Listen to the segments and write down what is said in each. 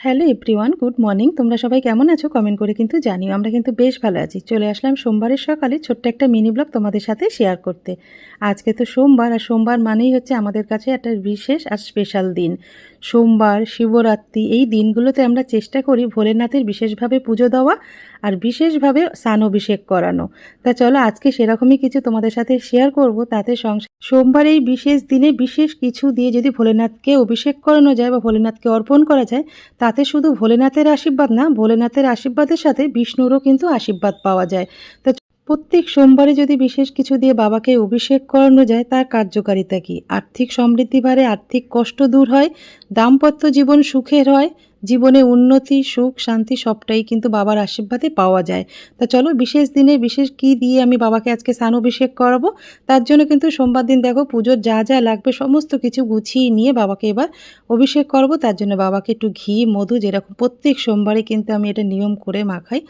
Hello everyone, good morning. তোমরা সবাই কেমন আছো কমেন্ট করে কিন্তু জানিও। আমরা কিন্তু বেশ ভালো আছি। চলে আসলাম সোমবারের সকালে ছোট্ট একটা মিনি ব্লগ তোমাদের সাথে শেয়ার করতে। আজকে তো সোমবার, আর সোমবার মানেই হচ্ছে আমাদের কাছে একটা বিশেষ আর স্পেশাল দিন। সোমবার, শিবরাত্রি এই দিনগুলোতে আমরা চেষ্টা করি ভোলেনাথের বিশেষভাবে পুজো দেওয়া আর বিশেষভাবে স্নানাভিষেক করানো। তা চলো আজকে সেরকমই কিছু তোমাদের সাথে শেয়ার করব। তাতে সোমবার এই বিশেষ দিনে বিশেষ কিছু দিয়ে যদি ভোলেনাথকে অভিষেক করানো যায় বা ভোলেনাথকে অর্পণ করা যায়, তাতে শুধু ভোলেনাথের আশীর্বাদ না, ভোলেনাথের আশীর্বাদের সাথে বিষ্ণুরও কিন্তু আশীর্বাদ পাওয়া যায়। তা প্রত্যেক সোমবারে যদি বিশেষ কিছু দিয়ে বাবাকে অভিষেক করানো যায়, তার কার্যকারিতা কী? আর্থিক সমৃদ্ধি বাড়ে, আর্থিক কষ্ট দূর হয়, দাম্পত্য জীবন সুখের হয়, জীবনে উন্নতি, সুখ, শান্তি সবটাই কিন্তু বাবার আশীর্বাদে পাওয়া যায়। তা চলো বিশেষ দিনে বিশেষ কী দিয়ে আমি বাবাকে আজকে স্নানাভিষেক করাবো, তার জন্য কিন্তু সোমবার দিন দেখো পুজোর যা যা লাগবে সমস্ত কিছু গুছিয়ে নিয়ে বাবাকে এবার অভিষেক করব। তার জন্য বাবাকে একটু ঘি, মধু, যেরকম প্রত্যেক সোমবারে কিন্তু আমি এটা নিয়ম করে মাখাই।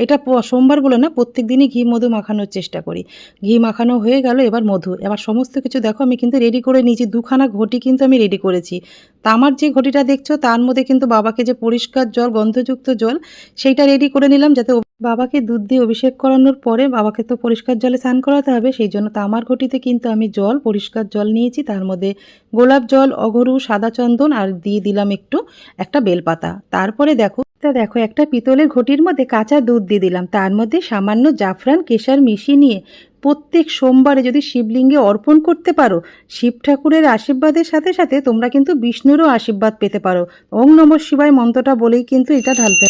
এটা সোমবার বলে না, প্রত্যেক দিনই ঘি মধু মাখানোর চেষ্টা করি। ঘি মাখানো হয়ে গেল, এবার মধু, এবার সমস্ত কিছু দেখো আমি কিন্তু রেডি করে নিয়েছি। দুখানা ঘটি কিন্তু আমি রেডি করেছি। তামার যে ঘটিটা দেখছো তার মধ্যে কিন্তু বাবাকে যে পরিষ্কার জল, গন্ধযুক্ত জল, সেইটা রেডি করে নিলাম, যাতে বাবাকে দুধ দিয়ে অভিষেক করানোর পরে বাবাকে তো পরিষ্কার জলে স্নান করাতে হবে। সেই জন্য তামার ঘটিতে কিন্তু আমি জল, পরিষ্কার জল নিয়েছি। তার মধ্যে গোলাপ জল, অগরু, সাদা চন্দন আর দিয়ে দিলাম একটা বেলপাতা। তারপরে দেখো একটা পিতলের ঘটির মধ্যে কাঁচা দুধ দিয়ে দিলাম। তার মধ্যে সামান্য জাফরান, কেশর মিশিয়ে নিয়ে প্রত্যেক সোমবারে যদি শিবলিঙ্গে অর্পণ করতে পারো, শিব ঠাকুরের আশীর্বাদের সাথে সাথে তোমরা কিন্তু বিষ্ণুরও আশীর্বাদ পেতে পারো। ওং নমঃ শিবায় মন্ত্রটা বলেই কিন্তু এটা ঢালতে।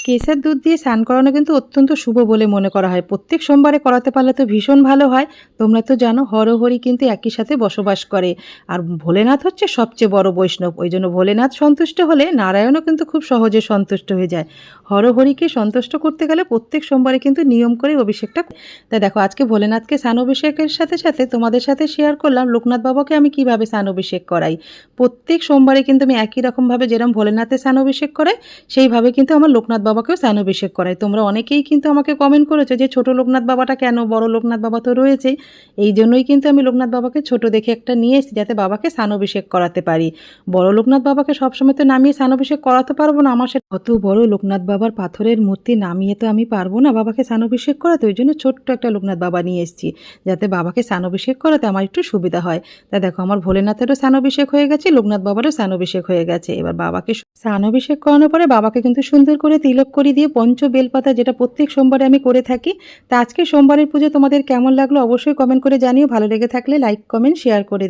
কেসের দুধ দিয়ে স্নান করানো কিন্তু অত্যন্ত শুভ বলে মনে করা হয়। প্রত্যেক সোমবারে করাতে পারলে তো ভীষণ ভালো হয়। তোমরা তো জানো হরহরি কিন্তু একই সাথে বসবাস করে, আর ভোলেনাথ হচ্ছে সবচেয়ে বড় বৈষ্ণব। ওই জন্য ভোলেনাথ সন্তুষ্ট হলে নারায়ণও কিন্তু খুব সহজে সন্তুষ্ট হয়ে যায়। হরহরিকে সন্তুষ্ট করতে গেলে প্রত্যেক সোমবারে কিন্তু নিয়ম করে অভিষেকটা। তাই দেখো আজকে ভোলেনাথকে স্নান অভিষেকের সাথে সাথে তোমাদের সাথে শেয়ার করলাম লোকনাথ বাবাকে আমি কিভাবে স্নান অভিষেক করাই। প্রত্যেক সোমবারে কিন্তু আমি একই রকমভাবে যেরকম ভোলেনাথের স্নান অভিষেক করাই, সেইভাবে কিন্তু আমার লোকনাথ বাবাকেও স্নানাভিষেক করাই। তোমরা অনেকেই কিন্তু আমাকে কমেন্ট করেছো যে ছোট লোকনাথ বাবাটা কেন, বড় লোকনাথ বাবা তো রয়েছেই। এই জন্যই কিন্তু আমি লোকনাথ বাবাকে ছোট দেখে একটা নিয়ে এসেছি, যাতে বাবাকে স্নানাভিষেক করাতে পারি। বড় লোকনাথ বাবাকে সবসময় তো নামিয়ে স্নানাভিষেক করাতে পারবো না, আমার অত বড় লোকনাথ বাবার পাথরের মূর্তি নামিয়ে তো আমি পারবো না বাবাকে স্নানাভিষেক করাতে। ওই জন্য ছোট্ট একটা লোকনাথ বাবা নিয়ে এসেছি, যাতে বাবাকে স্নানাভিষেক করাতে আমার একটু সুবিধা হয়। তা দেখো আমার ভোলেনাথেরও স্নানাভিষেক হয়ে গেছে, লোকনাথ বাবারও স্নানাভিষেক হয়ে গেছে। এবার বাবাকে স্নানাভিষেক করানোর পরে বাবাকে কিন্তু সুন্দর করে তিলক করে দিয়ে পঞ্চ বেলপাতা, যেটা প্রত্যেক সোমবারে আমি করে থাকি। তা আজকে সোমবারের পুজো তোমাদের কেমন লাগলো অবশ্যই কমেন্ট করে জানিও। ভালো লেগে থাকলে লাইক, কমেন্ট, শেয়ার করে দিও।